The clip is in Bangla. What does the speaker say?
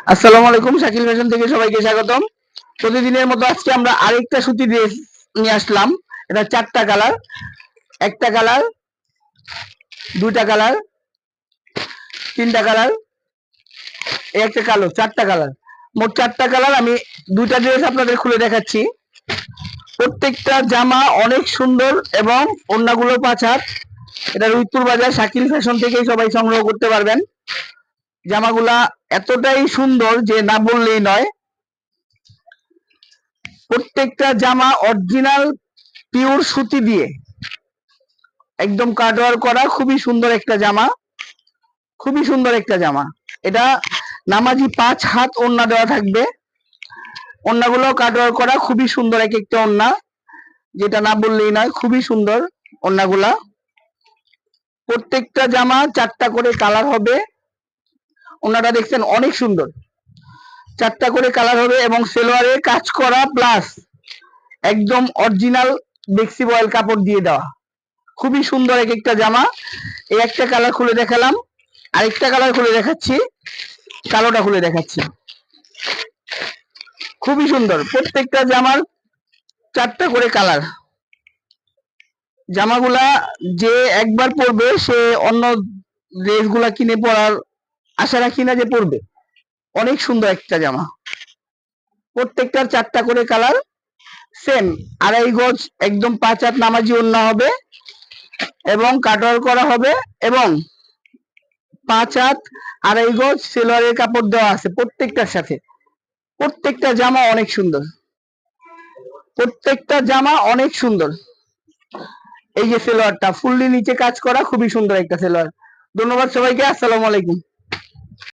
আসসালামু আলাইকুম, শাকিল ফ্যাশন থেকে সবাইকে স্বাগতম। প্রতিদিনের মতো আজকে আমরা আরেকটা সুতি ড্রেস নিয়ে আসলাম। এটা চারটা কালার, একটা কালার, দুইটা কালার, তিনটা কালার, একটা কালো, চারটা কালার, মোট চারটা কালার। আমি দুইটা ড্রেস আপনাদের খুলে দেখাচ্ছি। প্রত্যেকটা জামা অনেক সুন্দর এবং ওড়নাগুলো 5 হাত। এটা রুইপুর বাজার শাকিল ফ্যাশন থেকেই সবাই সংগ্রহ করতে পারবেন। জামাগুলা এতটাই সুন্দর যে না বললেই নয়। প্রত্যেকটা জামা অরিজিনাল পিওর সুতি দিয়ে একদম কাটওয়ার করা, খুবই সুন্দর একটা জামা, খুবই সুন্দর একটা জামা। এটা নামাজি 5 হাত ওড়না দেওয়া থাকবে। ওড়নাগুলো কাটওয়ার করা, খুবই সুন্দর এক একটা ওড়না, যেটা না বললেই নয়, খুবই সুন্দর ওড়নাগুলা। প্রত্যেকটা জামা 4টা করে কালার হবে। ওড়নাটা দেখছেন অনেক সুন্দর, 4টা করে কালার হবে এবং সেলোয়ারে কাজ করা প্লাস একদম অরিজিনাল বেক্সি বয়েল কাপড় দিয়ে দেওয়া। খুবই সুন্দর এক একটা জামা। এই একটা কালার খুলে দেখালাম, আরেকটা কালার খুলে দেখাচ্ছি, কালোটা খুলে দেখাচ্ছি। খুবই সুন্দর, প্রত্যেকটা জামার 4টা করে কালার। জামাগুলা যে একবার পরবে সে অন্য ড্রেসগুলা কিনে পরার আশা রাখি না যে পরবে। অনেক সুন্দর একটা জামা, প্রত্যেকটার 4টা করে কালার। সেম 2.5 গজ একদম 5 হাত নামাজি ওড়না হবে এবং কাটওয়ার করা হবে এবং 5 হাত 2.5 গজ সেলোয়ারের কাপড় দেওয়া আছে প্রত্যেকটার সাথে। প্রত্যেকটা জামা অনেক সুন্দর, প্রত্যেকটা জামা অনেক সুন্দর। এই যে সেলোয়ারটা ফুললি নিচে কাজ করা, খুবই সুন্দর একটা সেলোয়ার। ধন্যবাদ সবাইকে, আসসালামু আলাইকুম।